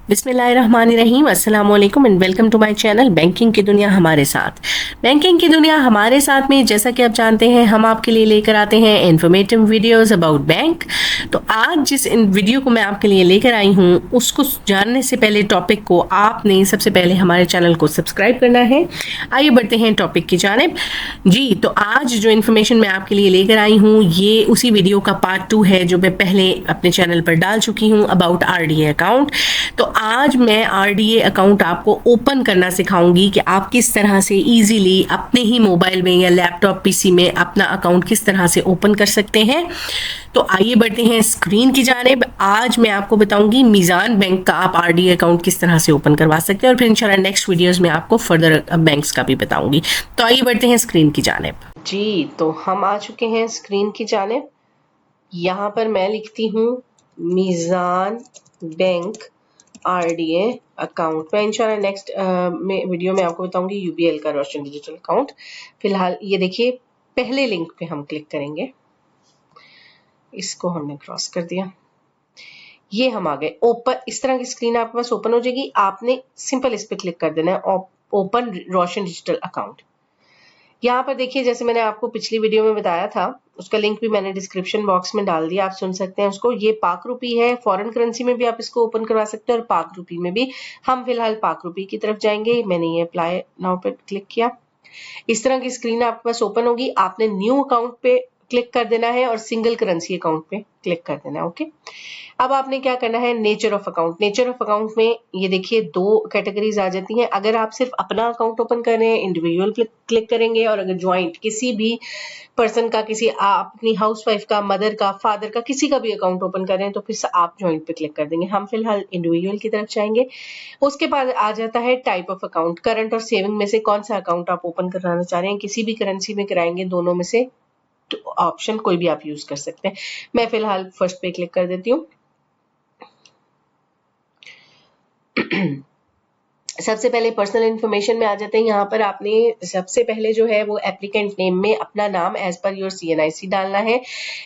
बिस्मिल्लाहिर्रहमानिर्रहीम, अस्सलाम वालेकुम and welcome to my channel banking की दुनिया हमारे साथ। बैंकिंग की दुनिया हमारे साथ में जैसा कि आप जानते हैं हम आपके लिए लेकर आते हैं इन्फॉर्मेटिव वीडियोस अबाउट बैंक। तो आज जिस इन वीडियो को मैं आपके लिए लेकर आई हूँ उसको जानने से पहले टॉपिक को आपने सबसे पहले हमारे चैनल को सब्सक्राइब करना है। आइए बढ़ते हैं टॉपिक की जानिब। जी, तो आज जो इन्फॉर्मेशन मैं आपके लिए लेकर आई हूँ ये उसी वीडियो का पार्ट 2 है जो मैं पहले अपने चैनल पर डाल चुकी हूँ अबाउट आरडीए अकाउंट। तो आज मैं आरडीए अकाउंट आपको ओपन करना सिखाऊंगी कि आप किस तरह से इजीली अपने ही मोबाइल में या लैपटॉप पीसी में अपना अकाउंट किस तरह से ओपन कर सकते हैं। तो आइए बढ़ते हैं स्क्रीन की जानिब। आज मैं आपको बताऊंगी मीज़ान बैंक का आप आरडीए अकाउंट किस तरह से ओपन करवा सकते हैं और फिर इंशाल्लाह नेक्स्ट वीडियोस में आपको फर्दर बैंक्स का भी बताऊंगी। तो आइए बढ़ते हैं स्क्रीन की जानिब। जी, तो हम आ चुके हैं स्क्रीन की जानिब। यहाँ पर मैं लिखती हूँ मीज़ान बैंक आरडीए अकाउंट। मैं इंशाल्लाह नेक्स्ट में वीडियो में आपको बताऊंगी यूबीएल का रोशन डिजिटल अकाउंट। फिलहाल ये देखिए पहले लिंक पे हम क्लिक करेंगे, इसको हमने क्रॉस कर दिया, ये हम आ गए ओपन। इस तरह की स्क्रीन आपके पास ओपन हो जाएगी। आपने सिंपल इस पे क्लिक कर देना है ओपन रोशन डिजिटल अकाउंट। यहाँ पर देखिए जैसे मैंने आपको पिछली वीडियो में बताया था, उसका लिंक भी मैंने डिस्क्रिप्शन बॉक्स में डाल दिया, आप सुन सकते हैं उसको। ये पाक रुपी है, फॉरेन करेंसी में भी आप इसको ओपन करवा सकते हैं और पाक रुपी में भी। हम फिलहाल पाक रुपी की तरफ जाएंगे। मैंने ये अप्लाई नाउ पे क्लिक किया। इस तरह की स्क्रीन आपके पास ओपन होगी। आपने न्यू अकाउंट पे क्लिक कर देना है और सिंगल करेंसी अकाउंट पे क्लिक कर देना है। ओके, अब आपने क्या करना है, nature of account. Nature of account में ये देखिए दो कैटेगरीज आ जाती हैं। अगर आप सिर्फ अपना अकाउंट ओपन कर रहे हैं इंडिविजुअल क्लिक करेंगे, और अगर ज्वाइंट किसी भी पर्सन का, किसी आप अपनी हाउसवाइफ का, मदर का, फादर का, किसी का भी अकाउंट ओपन कर रहे हैं तो फिर आप ज्वाइंट पे क्लिक कर देंगे। हम फिलहाल इंडिविजुअल की तरफ जाएंगे। उसके बाद आ जाता है टाइप ऑफ अकाउंट। करंट और सेविंग में से कौन सा अकाउंट आप ओपन कराना चाह रहे हैं। किसी भी करेंसी में कराएंगे, दोनों में से ऑप्शन कोई भी आप यूज कर सकते हैं। मैं फिलहाल फर्स्ट पे क्लिक कर देती हूँ। सबसे पहले पर्सनल इन्फॉर्मेशन में आ जाते हैं। यहाँ पर आपने सबसे पहले जो है वो एप्लीकेंट नेम में अपना नाम एज पर योर सीएनआईसी डालना है।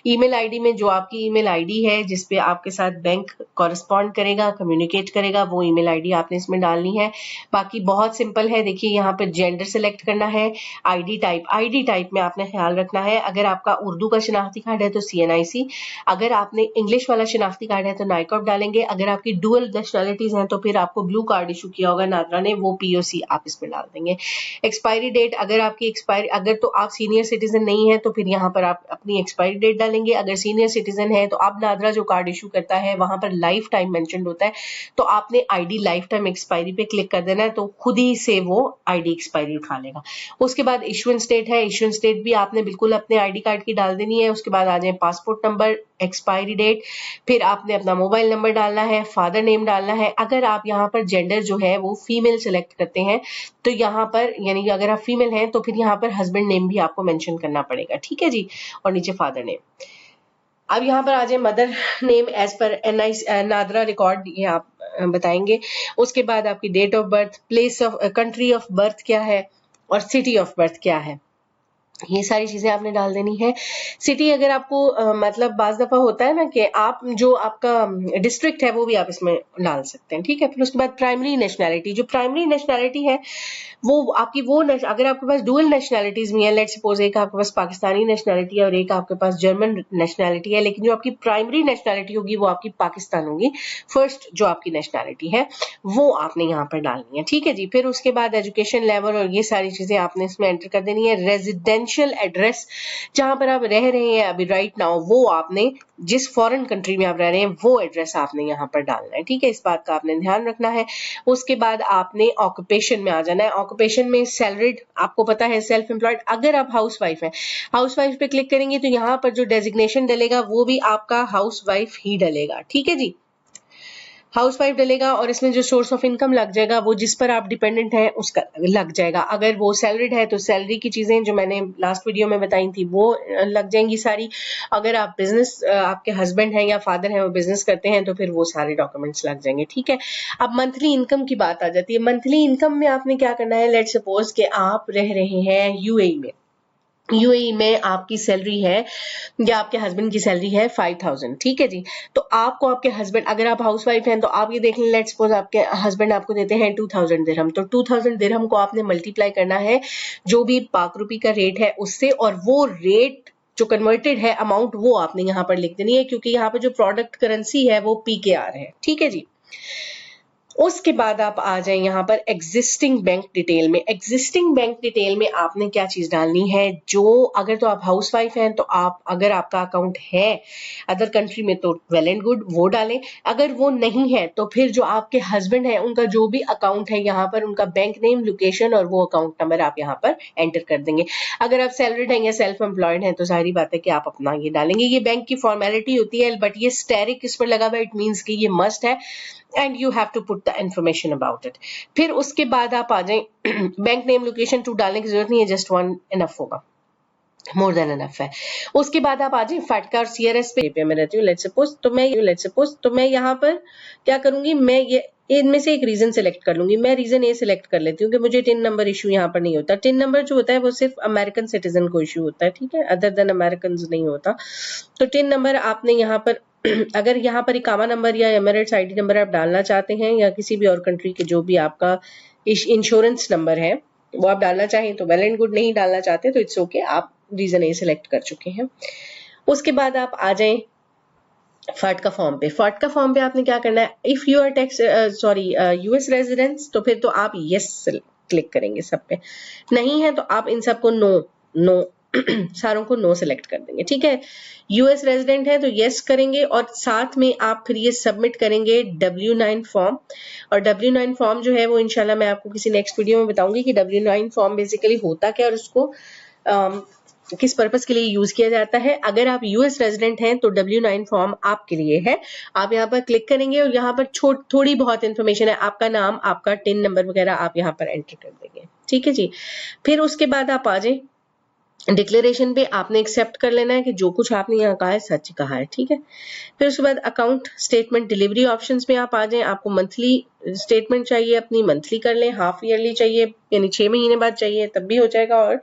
ईमेल आईडी में जो आपकी ईमेल आईडी है जिसपे आपके साथ बैंक कॉरेस्पॉन्ड करेगा, कम्युनिकेट करेगा, वो ईमेल आईडी आपने इसमें डालनी है। बाकी बहुत सिंपल है। देखिए यहाँ पर जेंडर सेलेक्ट करना है। आईडी टाइप में आपने ख्याल रखना है, अगर आपका उर्दू का शनाख्ती कार्ड है तो सीएनआईसी, अगर आपने इंग्लिश वाला शनाख्ती कार्ड है तो नाइकॉप डालेंगे, अगर आपकी डुअल नेशनलिटीज हैं तो फिर आपको ब्लू कार्ड इशू किया होगा नादरा ने, वो पीओसी आप इसमें डाल देंगे। एक्सपायरी डेट, अगर आपकी एक्सपायरी, अगर तो आप सीनियर सिटीजन नहीं है तो फिर यहाँ पर आप अपनी एक्सपायरी डेट डालेंगे। अगर सीनियर सिटीजन है तो अब नादरा जो कार्ड इशू करता है वहां पर लाइफ टाइम मेंशन होता है, तो आपने आईडी लाइफ टाइम एक्सपायरी पे क्लिक कर देना है, तो खुद ही से वो आईडी एक्सपायरी उठा लेगा। उसके बाद इशुएंस डेट है, इशुएंस डेट भी आपने बिल्कुल अपने आईडी कार्ड की डाल देनी है। उसके बाद आ जाए पासपोर्ट नंबर, एक्सपायरी डेट, फिर आपने अपना मोबाइल नंबर डालना है, फादर नेम डालना है। अगर आप यहाँ पर जेंडर जो है वो फीमेल सेलेक्ट करते हैं तो यहाँ पर, यानी कि अगर आप फीमेल हैं तो फिर यहाँ पर हस्बैंड नेम भी आपको मेंशन करना पड़ेगा, ठीक है जी, और नीचे फादर नेम। अब यहाँ पर आ जाए मदर नेम एज पर एनआई नादरा रिकॉर्ड, ये आप बताएंगे। उसके बाद आपकी date of birth, place of, country of birth क्या है और सिटी ऑफ बर्थ क्या है, ये सारी चीजें आपने डाल देनी है। सिटी अगर आपको मतलब बाज दफा होता है ना कि आप जो आपका डिस्ट्रिक्ट है वो भी आप इसमें डाल सकते हैं, ठीक है। फिर उसके बाद प्राइमरी नेशनैलिटी, जो प्राइमरी नेशनैलिटी है वो आपकी वो अगर आपके पास डुअल नेशनैलिटीज भी है, लेट्स सपोज एक आपके पास पाकिस्तानी नेशनैलिटी है और एक आपके पास जर्मन नेशनैलिटी है, लेकिन जो आपकी प्राइमरी नेशनैलिटी होगी वो आपकी पाकिस्तान होगी। फर्स्ट जो आपकी नेशनैलिटी है वो आपने यहाँ पर डालनी है, ठीक है जी। फिर उसके बाद एजुकेशन लेवल और ये सारी चीजें आपने इसमें एंटर कर देनी है। रेजिडेंशियल एड्रेस, जहां पर आप रह रहे हैं अभी राइट नाउ, वो आपने जिस फॉरेन कंट्री में आप रह रहे हैं वो एड्रेस आपने यहाँ पर डालना है, ठीक है। इस बात का आपने ध्यान रखना है। उसके बाद आपने ऑक्यूपेशन में आ जाना है। ऑक्यूपेशन में सैलरीड, आपको पता है, सेल्फ एम्प्लॉयड। अगर आप हाउसवाइफ हैं, हाउसवाइफ पे क्लिक करेंगे तो यहाँ पर जो डेजिग्नेशन डलेगा वो भी आपका हाउसवाइफ ही डलेगा, ठीक है जी, हाउसवाइफ डलेगा। और इसमें जो सोर्स ऑफ इनकम लग जाएगा वो जिस पर आप डिपेंडेंट है उसका लग जाएगा। अगर वो सैलरीड है तो सैलरी की चीजें जो मैंने लास्ट वीडियो में बताई थी वो लग जाएंगी सारी। अगर आप बिजनेस, आपके हस्बैंड हैं या फादर हैं वो बिजनेस करते हैं तो फिर वो सारे डॉक्यूमेंट्स लग जाएंगे, ठीक है। अब मंथली इनकम की बात आ जाती है। मंथली इनकम में आपने क्या करना है, लेट्स सपोज कि आप रह रहे हैं यूएई में, यूएई में आपकी सैलरी है या आपके हस्बैंड की सैलरी है 5000, ठीक है जी। तो आपको आपके हस्बैंड, अगर आप हाउसवाइफ हैं तो आप ये देख लें, लेट्स सपोज आपके हस्बैंड आपको देते हैं 2000 दिरहम, तो 2000 दिरहम को आपने मल्टीप्लाई करना है जो भी पाक रुपी का रेट है उससे, और वो रेट जो कन्वर्टेड है अमाउंट वो आपने यहाँ पर लिख देनी है, क्योंकि यहाँ पर जो प्रोडक्ट करेंसी है वो पीकेआर है, ठीक है जी। उसके बाद आप आ जाएं यहाँ पर एग्जिस्टिंग बैंक डिटेल में। एग्जिस्टिंग बैंक डिटेल में आपने क्या चीज डालनी है, जो अगर तो आप हाउसवाइफ हैं तो आप, अगर आपका अकाउंट है अदर कंट्री में तो वेल एंड गुड, वो डालें। अगर वो नहीं है तो फिर जो आपके हस्बैंड है उनका जो भी अकाउंट है यहाँ पर उनका बैंक नेम, लोकेशन और वो अकाउंट नंबर आप यहाँ पर एंटर कर देंगे। अगर आप सैलरीड हैं या सेल्फ एम्प्लॉयड हैं तो जाहिर बात है कि आप अपना ये डालेंगे। ये बैंक की फॉर्मेलिटी होती है, बट ये स्टेरिक इस पर लगा हुआ, इट मीन्स कि ये मस्ट है and you have to put the information about it. फिर उसके बाद आप आ जाएं, बैंक नेम लोकेशन 2 डालने की जरूरत नहीं है, जस्ट 1 इनफ होगा, मोर देन इनफ है। उसके बाद आप आ जाए फाटका और सीआरएस पे मैं रहती हूँ, लेट्स सपोज तो मैं यहाँ पर क्या करूंगी, मैं ये इनमें से एक रीजन सेलेक्ट कर लूंगी। मैं रीजन ए सेलेक्ट कर लेती हूँ कि मुझे टिन नंबर इशू यहाँ पर नहीं होता। टिन नंबर जो होता है वो सिर्फ अमेरिकन सिटीजन को इशू होता है, ठीक है, अदर देन अमेरिकन नहीं होता। तो टिन नंबर आपने यहाँ पर अगर यहाँ पर इकामा नंबर या एमिरेट्स आईडी नंबर आप डालना चाहते हैं या किसी भी और कंट्री के जो भी आपका इंश्योरेंस नंबर है वो आप डालना चाहें तो वेल एंड गुड, नहीं डालना चाहते तो इट्स ओके, आप रीजन ए सिलेक्ट कर चुके हैं। उसके बाद आप आ जाएं फाटका फॉर्म पे। फाटका फॉर्म पे आपने क्या करना है, if you are US residents तो फिर तो आप यस क्लिक करेंगे सब पे, नहीं है तो आप इन सबको नो सारों को नो सेलेक्ट कर देंगे, ठीक है। यूएस रेजिडेंट है तो यस करेंगे और साथ में आप फिर ये सबमिट करेंगे W9 फॉर्म। और W9 फॉर्म जो है वो इंशाल्लाह मैं आपको किसी नेक्स्ट वीडियो में बताऊंगी कि W9 फॉर्म बेसिकली होता क्या और उसको किस पर्पस के लिए यूज किया जाता है। अगर आप यूएस रेजिडेंट हैं तो W9 फॉर्म आपके लिए है। आप यहाँ पर क्लिक करेंगे और यहाँ पर थोड़ी बहुत इंफॉर्मेशन है, आपका नाम, आपका टिन नंबर वगैरह आप यहाँ पर एंटर कर देंगे, ठीक है जी। फिर उसके बाद आप आ जाए डिक्लेरेशन पे, आपने एक्सेप्ट कर लेना है कि जो कुछ आपने यहाँ कहा है सच कहा है, ठीक है। फिर उसके बाद अकाउंट स्टेटमेंट डिलीवरी ऑप्शंस में आप आ जाएं। आपको मंथली स्टेटमेंट चाहिए अपनी, मंथली कर लें, हाफ ईयरली चाहिए यानी 6 महीने बाद चाहिए तब भी हो जाएगा, और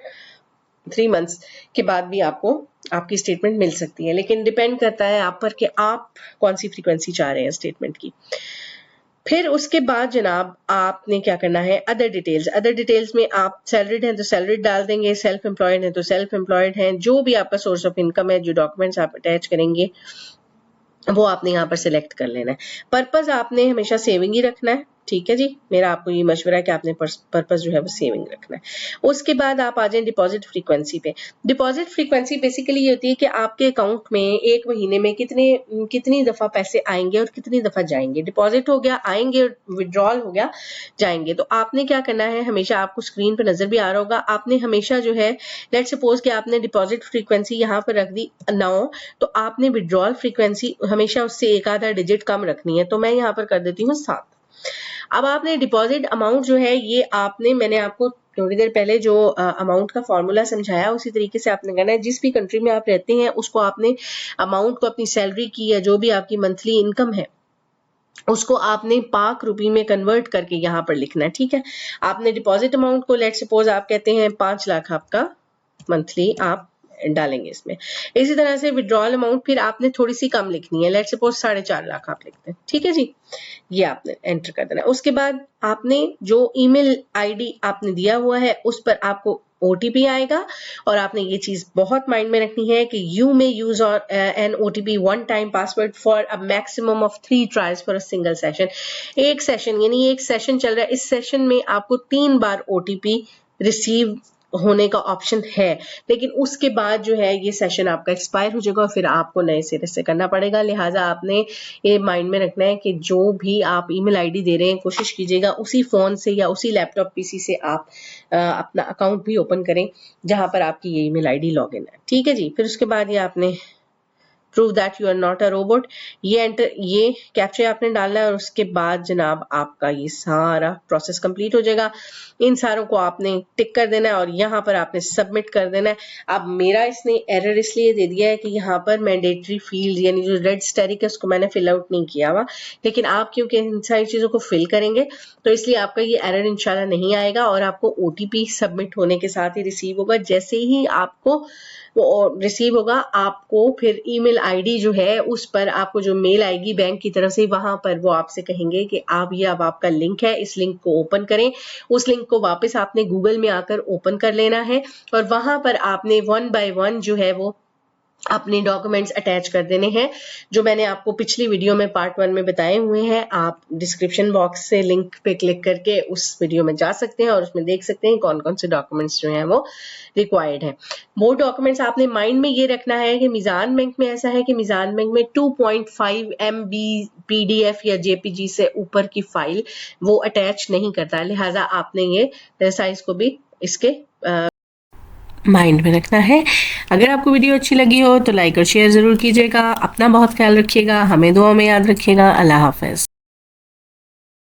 3 मंथ्स के बाद भी आपको आपकी स्टेटमेंट मिल सकती है, लेकिन डिपेंड करता है आप पर कि आप कौन सी फ्रीक्वेंसी चाह रहे हैं स्टेटमेंट की। फिर उसके बाद जनाब आपने क्या करना है, अदर डिटेल्स में आप सैलरीड हैं तो सैलरीड डाल देंगे, सेल्फ एम्प्लॉयड हैं तो सेल्फ एम्प्लॉयड हैं, जो भी आपका सोर्स ऑफ इनकम है, जो डॉक्यूमेंट्स आप अटैच करेंगे वो आपने यहाँ पर सिलेक्ट कर लेना है। पर्पस आपने हमेशा सेविंग ही रखना है, ठीक है जी। मेरा आपको ये मशवरा है कि आपने पर्पस जो है वो सेविंग रखना है। उसके बाद आप आ जाएं डिपॉजिट फ्रीक्वेंसी पे। डिपॉजिट फ्रीक्वेंसी बेसिकली ये होती है कि आपके अकाउंट में एक महीने में कितनी दफा पैसे आएंगे और कितनी दफा जाएंगे। डिपॉजिट हो गया आएंगे और विड्रॉल हो गया जाएंगे। तो आपने क्या करना है, हमेशा आपको स्क्रीन पर नजर भी आ रहा होगा, आपने हमेशा जो है लेट्स सपोज कि आपने डिपॉजिट फ्रीक्वेंसी यहाँ पर रख दी 9, तो आपने विड्रॉल फ्रीक्वेंसी हमेशा उससे एक आधा डिजिट कम रखनी है। तो मैं यहाँ पर कर देती हूँ 7। अब आपने डिपॉजिट अमाउंट जो है ये मैंने आपको थोड़ी देर पहले जो अमाउंट का फॉर्मूला समझाया उसी तरीके से आपने करना है। जिस भी कंट्री में आप रहते हैं उसको आपने अमाउंट को अपनी सैलरी की या जो भी आपकी मंथली इनकम है उसको आपने पाक रुपी में कन्वर्ट करके यहाँ पर लिखना है, ठीक है। आपने डिपॉजिट अमाउंट को लेट सपोज आप कहते हैं 5 लाख आपका मंथली आप डालेंगे इसमें। इसी तरह से विड्रॉल अमाउंट फिर आपने थोड़ी सी कम लिखनी है, लेट सपोज 4.5 लाख आप लिखते हैं, ठीक है जी। ये आपने एंटर कर देना है। उसके बाद आपने जो ईमेल आईडी आपने दिया हुआ है उस पर आपको ओटीपी आएगा और आपने ये चीज बहुत माइंड में रखनी है कि you may use N OTP 1 time password for a maximum of 3 trials for a single session. एक सेशन यानी एक सेशन चल रहा है, इस सेशन में आपको 3 बार ओटीपी रिसीव होने का ऑप्शन है, लेकिन उसके बाद जो है ये सेशन आपका एक्सपायर हो जाएगा और फिर आपको नए सिरे से करना पड़ेगा। लिहाजा आपने ये माइंड में रखना है कि जो भी आप ईमेल आईडी दे रहे हैं कोशिश कीजिएगा उसी फोन से या उसी लैपटॉप पीसी से आप अपना अकाउंट भी ओपन करें जहां पर आपकी ये ईमेल आईडी लॉगिन है, ठीक है जी। फिर उसके बाद ये आपने prove that you are not a robot. ये कैप्चा आपने डालना है और उसके बाद जनाब आपका ये सारा प्रोसेस कंप्लीट हो जाएगा। इन सारों को आपने टिक कर देना है और यहाँ पर आपने सबमिट कर देना है। अब मेरा इसने एरर इसलिए दे दिया है कि यहाँ पर मैंडेटरी फील्ड यानी जो रेड स्टेरिक है उसको मैंने फिल आउट नहीं किया हुआ, लेकिन आप क्योंकि इन सारी चीजों को फिल करेंगे तो इसलिए आपका ये एरर इंशाल्लाह नहीं आएगा और आपको ओटीपी सबमिट होने के साथ ही रिसीव होगा। जैसे ही आपको वो रिसीव होगा आपको फिर ईमेल आईडी जो है उस पर आपको जो मेल आएगी बैंक की तरफ से, वहां पर वो आपसे कहेंगे कि आप ये अब आपका लिंक है, इस लिंक को ओपन करें। उस लिंक को वापस आपने गूगल में आकर ओपन कर लेना है और वहां पर आपने 1 बाय 1 जो है वो अपने डॉक्यूमेंट्स अटैच कर देने हैं, जो मैंने आपको पिछली वीडियो में पार्ट 1 में बताए हुए हैं। आप डिस्क्रिप्शन बॉक्स से लिंक पे क्लिक करके उस वीडियो में जा सकते हैं और उसमें देख सकते हैं कौन कौन से डॉक्यूमेंट्स जो हैं वो रिक्वायर्ड हैं। वो डॉक्यूमेंट्स आपने माइंड में ये रखना है कि मीजान बैंक में ऐसा है कि मीजान बैंक में 2.5 MB PDF या JPG से ऊपर की फाइल वो अटैच नहीं करता, लिहाजा आपने ये साइज को भी इसके माइंड में रखना है। अगर आपको वीडियो अच्छी लगी हो तो लाइक और शेयर जरूर कीजिएगा। अपना बहुत ख्याल रखिएगा, हमें दुआ में याद रखिएगा। अल्लाह हाफिज।